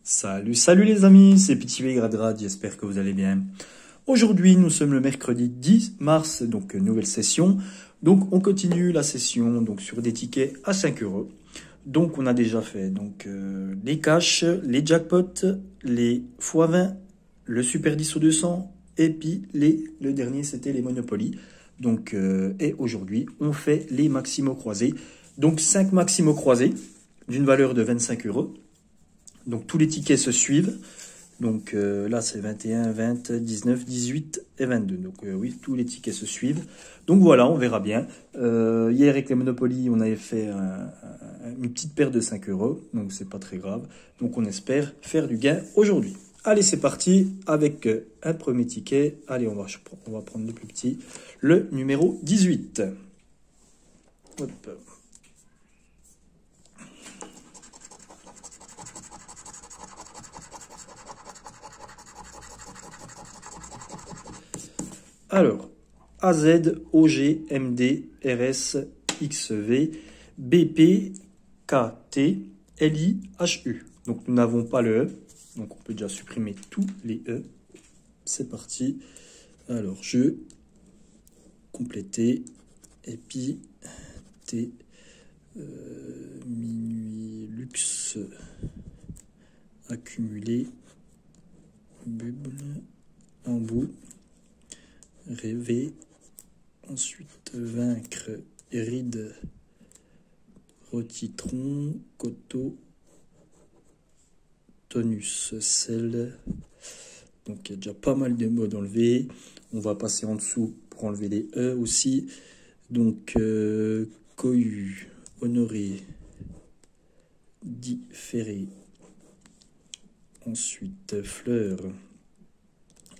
Salut les amis, c'est Petit V Gradrad, j'espère que vous allez bien. Aujourd'hui, nous sommes le mercredi 10 mars, donc nouvelle session. Donc on continue la session donc sur des tickets à 5 euros. Donc on a déjà fait les cash, les jackpots, les x20, le Super 10 au 200 et puis le dernier c'était les Monopoly. Et aujourd'hui, on fait les maximaux croisés. Donc 5 maximaux croisés d'une valeur de 25 euros. Donc tous les tickets se suivent. Là c'est 21, 20, 19, 18 et 22. Oui, tous les tickets se suivent. Donc voilà, on verra bien. Hier avec les Monopoly, on avait fait une petite perte de 5 euros. Donc c'est pas très grave. Donc on espère faire du gain aujourd'hui. Allez, c'est parti avec un premier ticket. Allez, on va prendre le plus petit. Le numéro 18. Hop. Alors, AZ, OG, MD, RS, XV, BP, KT, LI, HU. Donc, nous n'avons pas le E. Donc, on peut déjà supprimer tous les E. C'est parti. Alors, je, compléter, et puis T, minuit, luxe, accumulé, buble, en bout. Rêver, ensuite vaincre, ride, rotitron, coteau, tonus, sel. Donc il y a déjà pas mal de mots enlevés. On va passer en dessous pour enlever les E aussi. Donc cohue, honoré, différé. Ensuite fleur,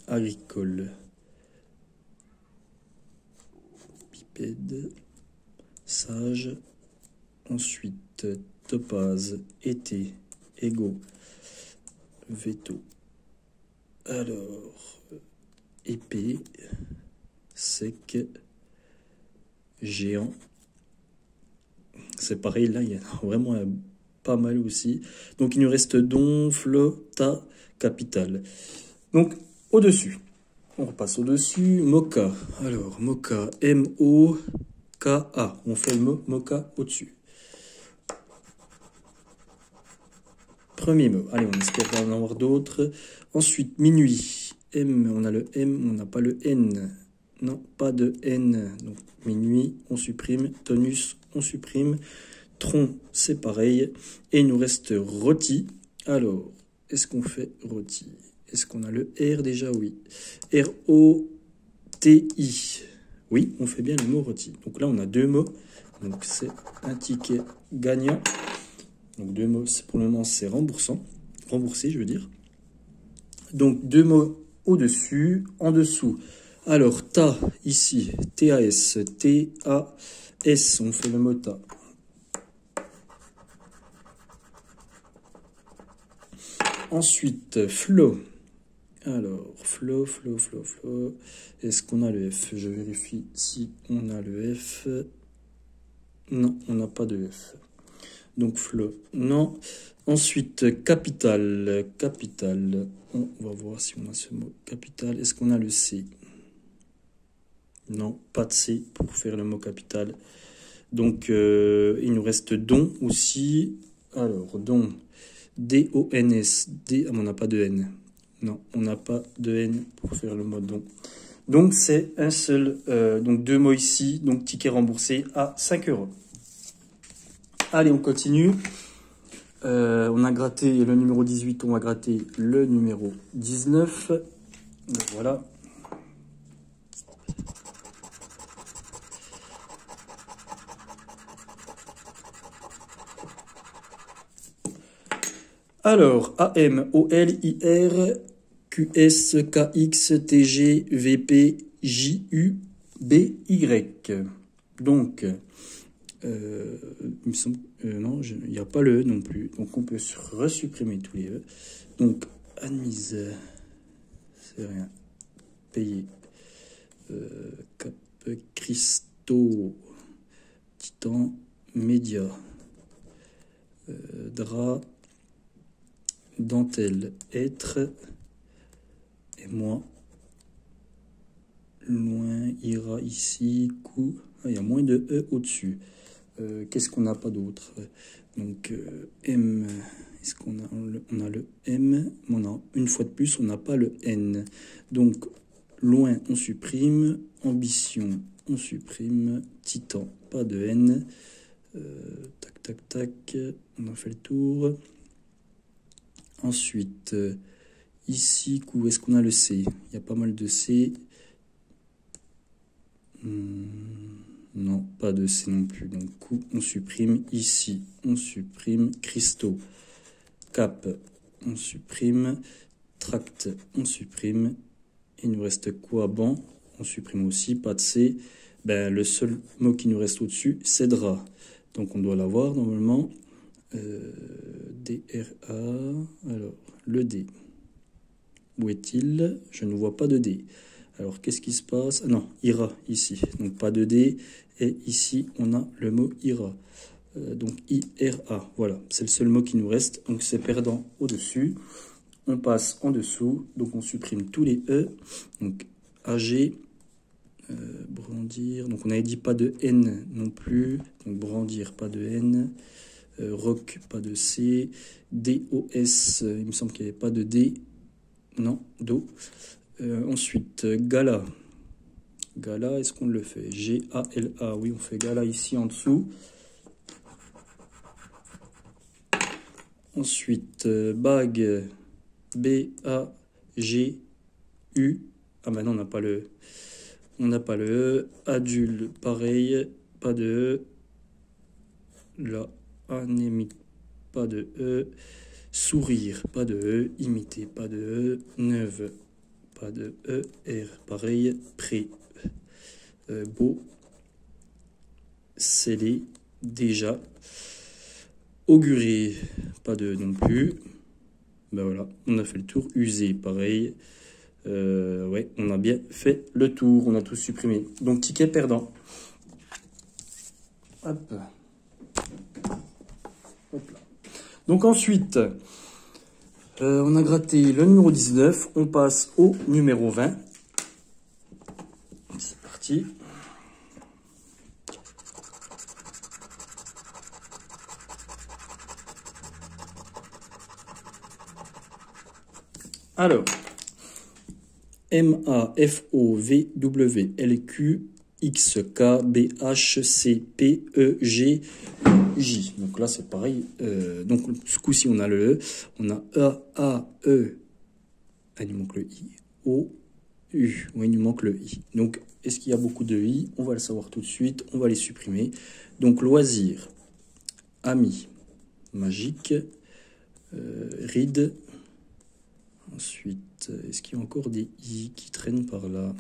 agricole. Sage, ensuite topaz, été, égaux, veto, alors épée, sec, géant, c'est pareil, là il y en a vraiment pas mal aussi. Donc il nous reste don, flota, capital. Donc au-dessus. On repasse au-dessus. Moka. Alors, Moka. M-O-K-A. On fait le mot Moka au-dessus. Premier mot. Allez, on espère en avoir d'autres. Ensuite, minuit. M, on a le M, on n'a pas le N. Non, pas de N. Donc, minuit, on supprime. Tonus, on supprime. Tronc, c'est pareil. Et il nous reste rôti. Alors, est-ce qu'on fait rôti? Est-ce qu'on a le R déjà? Oui. R-O-T-I. Oui, on fait bien le mot rôti. Donc là, on a deux mots. Donc c'est un ticket gagnant. Donc deux mots, pour le moment, c'est remboursant. Remboursé, je veux dire. Donc deux mots au-dessus. En dessous, alors ta, ici, T-A-S. T-A-S, on fait le mot ta. Ensuite, flow. Alors, flow. Est-ce qu'on a le F? Je vérifie si on a le F. Non, on n'a pas de F. Donc, flow, non. Ensuite, capital. Capital. On va voir si on a ce mot. Capital. Est-ce qu'on a le C? Non, pas de C pour faire le mot capital. Donc, il nous reste don aussi. Alors, don. D-O-N-S. D, on n'a pas de N. Non, on n'a pas de N pour faire le mot don. Donc, c'est un seul, donc deux mots ici, donc ticket remboursé à 5 euros. Allez, on continue. On a gratté le numéro 18, on va gratter le numéro 19. Voilà. Alors, A-M-O-L-I-R... QS, KX, TG, VP, JU, BY. Donc, il me semble, non, il n'y a pas le E non plus. Donc, on peut resupprimer tous les E. Donc, admise, c'est rien. Payé. Cap, Christo, Titan, Média, Dra, dentelle, être, et moi, loin, ira, ici, coup, il y a moins de E au-dessus. Qu'est-ce qu'on n'a pas d'autre? Donc, M, est-ce qu'on a, on a le M, mais une fois de plus, on n'a pas le N. Donc, loin, on supprime, ambition, on supprime, titan, pas de N. Tac, tac, tac, on a fait le tour. Ensuite, ici, où est-ce qu'on a le C? Il y a pas mal de C. Non, pas de C non plus. Donc, coup, on supprime. Ici, on supprime. Cristaux. Cap, on supprime. Tract, on supprime. Il nous reste quoi? Banc, on supprime aussi. Pas de C. Ben, le seul mot qui nous reste au-dessus, c'est drap. Donc, on doit l'avoir normalement. DRA. Alors, le D. Où est-il? Je ne vois pas de D. Alors, qu'est-ce qui se passe? Ah non, ira, ici. Donc, pas de D. Et ici, on a le mot ira. Donc, IRA. Voilà, c'est le seul mot qui nous reste. Donc, c'est perdant au-dessus. On passe en dessous. Donc, on supprime tous les E. Donc, AG. Brandir. Donc, on avait dit pas de N non plus. Donc, brandir, pas de N. Rock, pas de C. DOS, il me semble qu'il n'y avait pas de D. Non, Do. Ensuite, Gala. Gala, est-ce qu'on le fait? G-A-L-A. Oui, on fait Gala ici en dessous. Ensuite, Bag. B-A-G-U. Ah ben non, on n'a pas le... On n'a pas le E. Adule, pareil. Pas de E. Là, anémique, pas de E. Sourire, pas de E. Imiter, pas de E. Neuve, pas de E. R, pareil. Pré. Beau. Scellé, déjà. Augurer, pas de E non plus. Ben voilà, on a fait le tour. Usé, pareil. Ouais, on a bien fait le tour. On a tout supprimé. Donc, ticket perdant. Hop. Hop là. Donc ensuite, on a gratté le numéro 19. On passe au numéro 20. C'est parti. Alors, M-A-F-O-V-W-L-Q-X-K-B-H-C-P-E-G-J. Donc là, c'est pareil. Donc, ce coup-ci, on a le E. On a A-A-E. Il nous manque le I. O-U. Oui, il nous manque le I. Donc, est-ce qu'il y a beaucoup de I? On va le savoir tout de suite. On va les supprimer. Donc, loisir. Ami. Magique. Ride. Ensuite, est-ce qu'il y a encore des I qui traînent par là?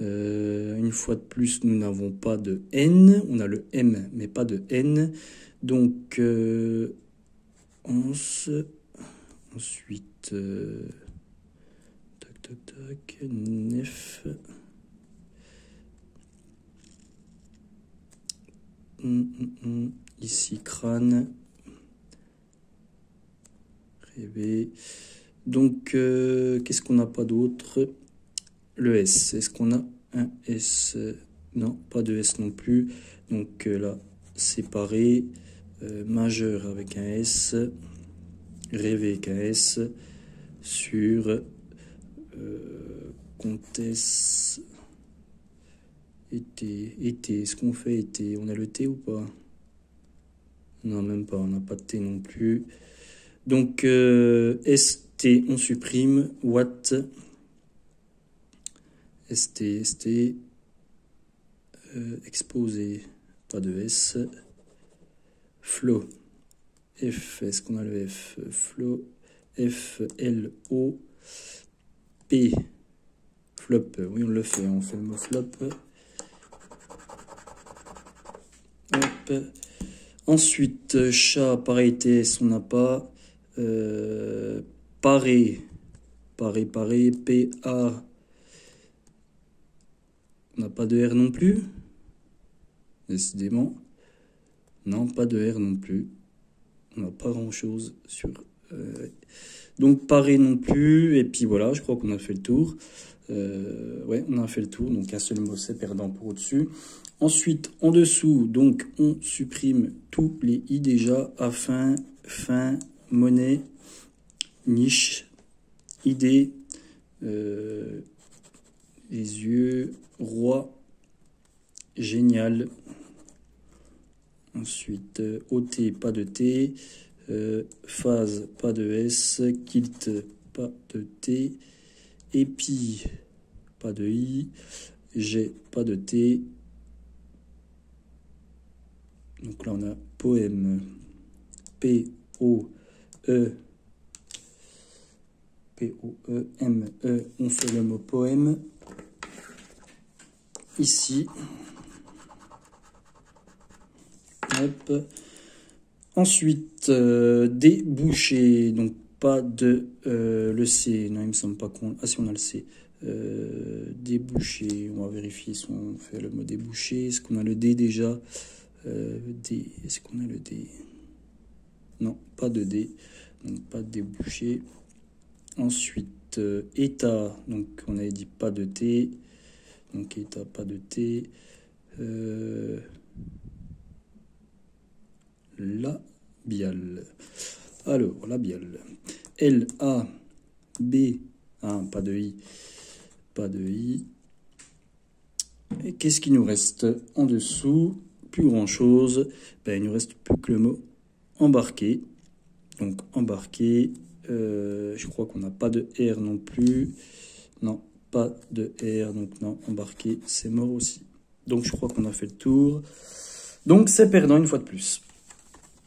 Une fois de plus, nous n'avons pas de N. On a le M, mais pas de N. Donc, ensuite, tac, tac, tac, nef. Ici, crâne. Rêver. Donc, qu'est-ce qu'on n'a pas d'autre? Le S. Est-ce qu'on a un S? Non, pas de S non plus. Donc là, séparé. Majeur avec un S. Rêver avec un S. Sur. Comtesse. Été. Été. Est-ce qu'on fait été? On a le T ou pas? Non, même pas. On n'a pas de T non plus. Donc, ST, on supprime. Watt. ST, ST. Exposé. Pas de S. Flow. F, est-ce qu'on a le F? Flow. F, L, O. P. Flop. Oui, on le fait. On fait le mot flop. Hop. Ensuite, chat, pareil, TS, on n'a pas. Paré. Paré, paré. P-A. On n'a pas de R non plus. Décidément. Non, pas de R non plus. On n'a pas grand chose sur. Donc paré non plus, et puis voilà, je crois qu'on a fait le tour. Ouais, on a fait le tour, donc un seul mot c'est perdant pour au-dessus. Ensuite, en dessous, donc on supprime tous les i déjà, afin, fin, monnaie, niche, idée, les yeux, roi, génial. Ensuite, OT, pas de T. Phase, pas de S. Kilt, pas de T. Épi, pas de I. G, pas de T. Donc là, on a poème. P-O-E. P-O-E-M-E. On fait le mot poème. Ici. Hop. Ensuite, déboucher, donc pas de le C, non il me semble pas qu'on... Ah si on a le C. Déboucher, on va vérifier si on fait le mot déboucher. Est-ce qu'on a le D déjà? D, est-ce qu'on a le D? Non, pas de D, donc pas de déboucher. Ensuite, état, donc on avait dit pas de T, donc état, pas de T. Labial. Alors, labial. L-A-B. Ah, pas de I. Pas de I. Et qu'est-ce qu'il nous reste en dessous? Plus grand-chose. Ben, il nous reste plus que le mot embarqué. Donc, embarqué. Je crois qu'on n'a pas de R non plus. Non, pas de R. Donc, non, embarqué, c'est mort aussi. Donc, je crois qu'on a fait le tour. Donc, c'est perdant une fois de plus.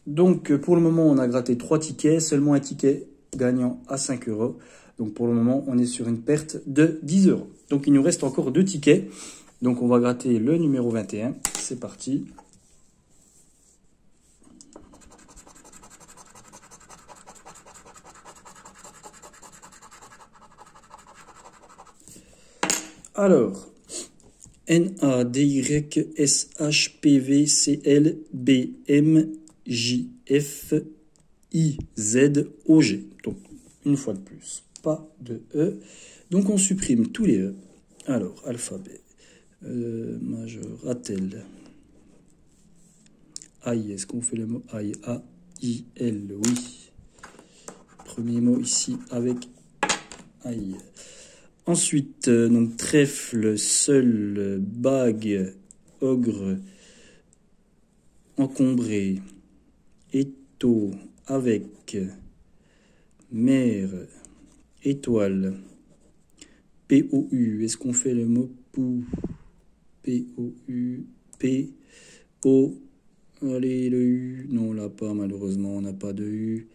Donc, pour le moment, on a gratté 3 tickets, seulement un ticket gagnant à 5 €. Donc, pour le moment, on est sur une perte de 10 €. Donc, il nous reste encore 2 tickets. Donc, on va gratter le numéro 21. C'est parti. Alors, NADYSHPVCLBMJFIZOG. Donc, une fois de plus, pas de E. Donc, on supprime tous les E. Alors, alphabet, majeur, attel, aïe, est-ce qu'on fait le mot aïe? A-I-L, oui. Premier mot ici avec aïe. Ensuite, donc trèfle, seul, bague, ogre, encombré, étau, avec, mer, étoile, P-O-U. Est-ce qu'on fait le mot pou? P-O-U, P-O. Allez, le U. Non, on l'a pas, malheureusement, on n'a pas de U.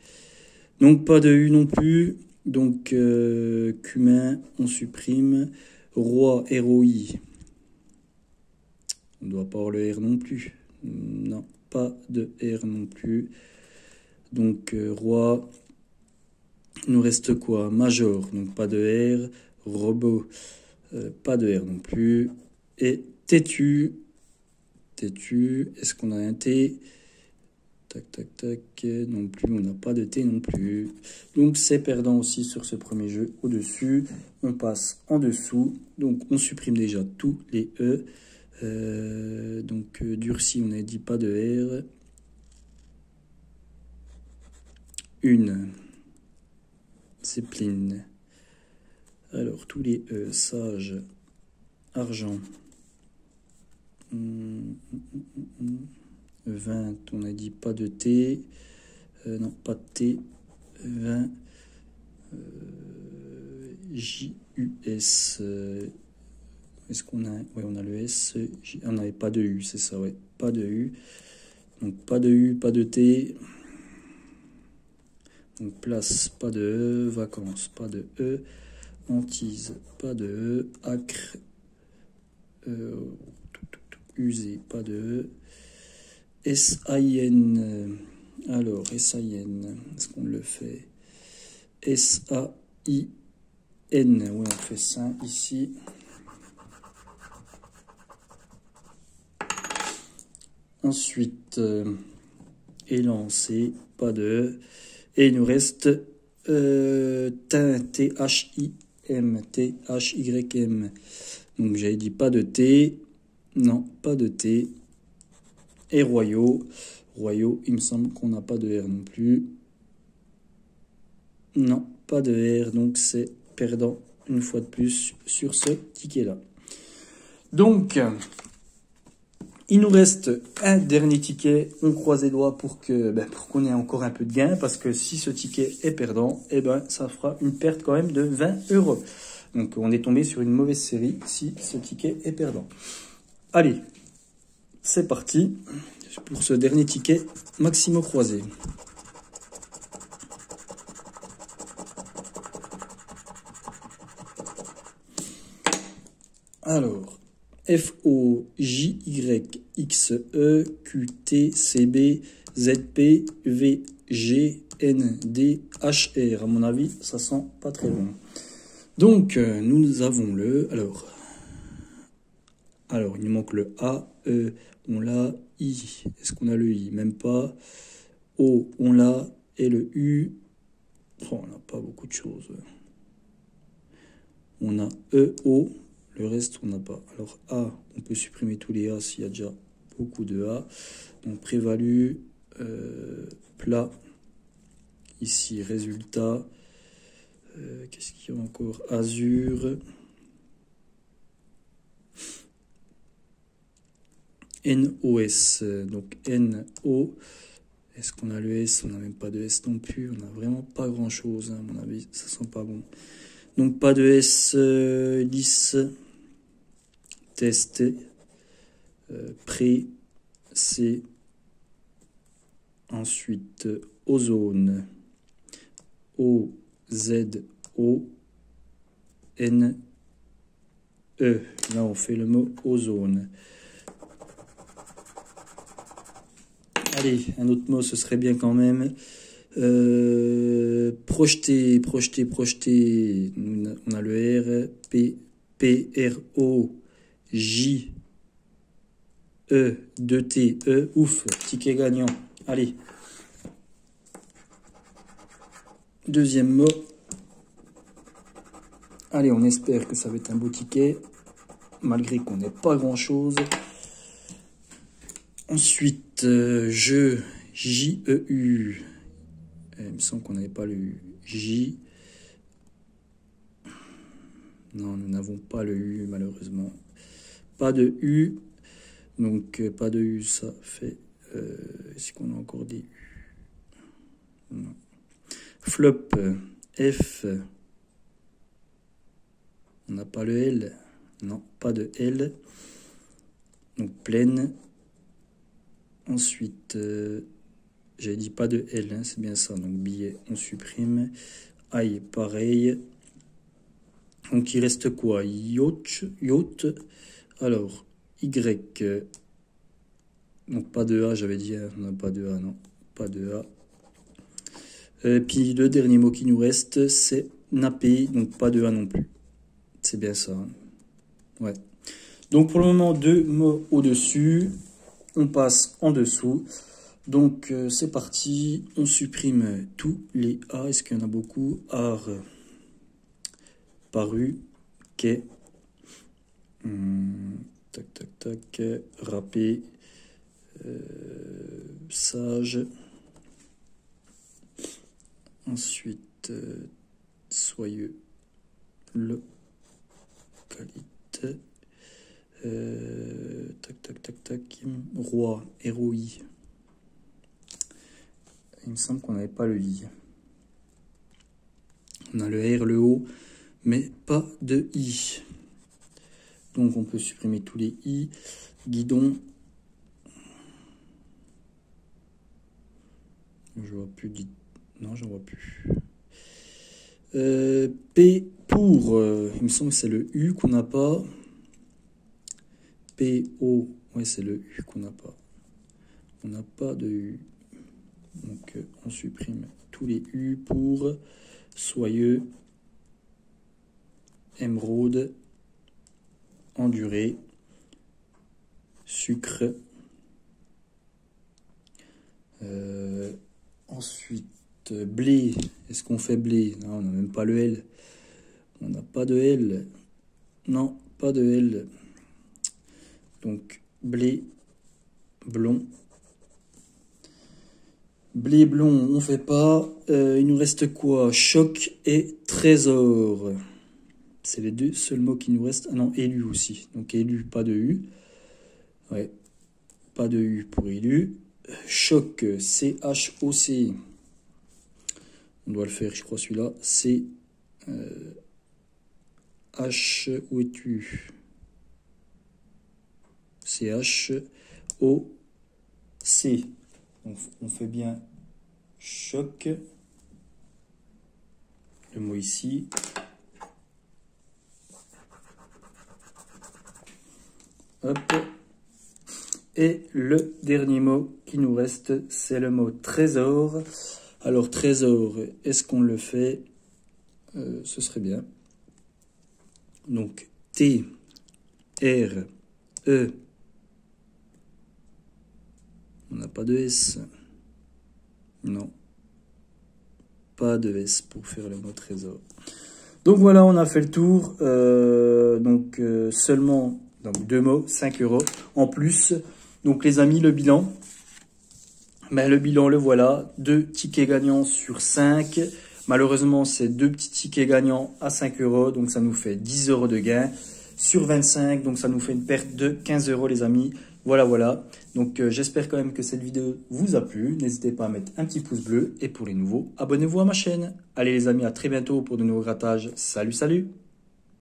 Donc, pas de U non plus. Donc, cumin, on supprime. Roi, ROI. On ne doit pas avoir le R non plus. Non, pas de R non plus. Donc, roi. Il nous reste quoi? Major, donc pas de R. Robot, pas de R non plus. Et têtu. Têtu, est-ce qu'on a un T? Tac, tac, tac, non plus, on n'a pas de T non plus. Donc, c'est perdant aussi sur ce premier jeu au-dessus. On passe en dessous. Donc, on supprime déjà tous les E. Donc, durci, on n'a dit pas de R. Une. Zeppeline. Alors, tous les E. Sage. Argent. 20, on a dit pas de T, non pas de T, 20, J-U-S, est-ce qu'on a, ouais on a le S, on n'avait pas de U, c'est ça, ouais, pas de U, donc pas de U, pas de T, donc place, pas de E, vacances, pas de E, hantise, pas de E, acre, usé, pas de E, S-A-I-N, alors S-A-I-N, est-ce qu'on le fait? S-A-I-N, oui, on fait ça ici. Ensuite, élancé, pas de E. Et il nous reste Thym, T-H-I-M, T-H-Y-M. Donc j'avais dit pas de T. Non, pas de T. Et Royaux. Royaux, il me semble qu'on n'a pas de R non plus. Non, pas de R, donc c'est perdant une fois de plus sur ce ticket-là. Donc, il nous reste un dernier ticket. On croise les doigts pour qu'on ait encore un peu de gain, parce que si ce ticket est perdant, eh ben, ça fera une perte quand même de 20 €. Donc, on est tombé sur une mauvaise série si ce ticket est perdant. Allez, c'est parti pour ce dernier ticket Maximo croisé. Alors, FOJYXE QTCB ZP VGNDHR. À mon avis, ça sent pas très bon. Donc, nous avons le... Alors, il nous manque le A, E, on l'a, I. Est-ce qu'on a le I? Même pas. O, on l'a. Et le U, oh, on n'a pas beaucoup de choses. On a E, O. Le reste, on n'a pas. Alors, A, on peut supprimer tous les A s'il y a déjà beaucoup de A. Donc, prévalu, plat. Ici, résultat. Qu'est-ce qu'il y a encore? Azur. NOS. Donc, NO. Est-ce qu'on a le S? On n'a même pas de S non plus. On n'a vraiment pas grand-chose, à mon avis. Ça sent pas bon. Donc, pas de S. Lisse. Test. Pré. C. Ensuite, ozone. O, Z, O, N, E. Là, on fait le mot ozone. Allez, un autre mot, ce serait bien quand même. Projeter. On a le R. P, R, O, J, E, 2T, E. Ouf, ticket gagnant. Allez. Deuxième mot. Allez, on espère que ça va être un beau ticket, malgré qu'on n'ait pas grand-chose. Ensuite, je, J-E-U. Il me semble qu'on n'avait pas le J. Non, nous n'avons pas le U, malheureusement. Pas de U. Donc, pas de U, ça fait... Est-ce qu'on a encore des U? Non. Flop, F. On n'a pas le L. Non, pas de L. Donc, pleine. Ensuite, j'avais dit pas de L, hein, c'est bien ça. Donc, billet, on supprime. Aïe, pareil. Donc, il reste quoi? Yacht. Alors, Y. Donc, pas de A, j'avais dit. Hein, on n'a pas de A, non. Pas de A. Puis, le dernier mot qui nous reste, c'est nappé. Donc, pas de A non plus. C'est bien ça. Hein. Ouais. Donc, pour le moment, 2 mots au-dessus. On passe en dessous. Donc, c'est parti. On supprime tous les A. Est-ce qu'il y en a beaucoup? Art. Paru. Quai. Tac. Râpé. Sage. Ensuite, soyeux. Localité. Tac. Roi. Héroï. Il me semble qu'on n'avait pas le I. On a le R, le O, mais pas de I. Donc on peut supprimer tous les I. Guidon. Je vois plus. Non, j'en vois plus. P pour. Il me semble que c'est le U qu'on n'a pas. P, O. Ouais, c'est le U qu'on n'a pas. On n'a pas de U. Donc on supprime tous les U pour soyeux, émeraude, enduré, sucre. Ensuite, blé. Est-ce qu'on fait blé? Non, on n'a même pas le L. On n'a pas de L. Non, pas de L. Donc, blé, blond. Blé blond, on fait pas. Il nous reste quoi? Choc et trésor. C'est les deux seuls mots qui nous restent. Ah non, élu aussi. Donc, élu, pas de U. Ouais, pas de U pour élu. Choc, C-H-O-C. On doit le faire, je crois, celui-là. C. H, où es-tu? C-H-O-C. On fait bien choc. Le mot ici. Hop. Et le dernier mot qui nous reste, c'est le mot trésor. Alors, trésor, est-ce qu'on le fait? Ce serait bien. Donc, T, R, E. On n'a pas de S. Non. Pas de S pour faire le mot trésor. Donc voilà, on a fait le tour. Seulement donc, 2 mots, 5 € en plus. Donc les amis, le bilan. Ben, le bilan, le voilà. 2 tickets gagnants sur 5. Malheureusement, c'est 2 petits tickets gagnants à 5 €. Donc ça nous fait 10 € de gain sur 25. Donc ça nous fait une perte de 15 € les amis. Voilà. Donc j'espère quand même que cette vidéo vous a plu. N'hésitez pas à mettre un petit pouce bleu. Et pour les nouveaux, abonnez-vous à ma chaîne. Allez les amis, à très bientôt pour de nouveaux grattages. Salut.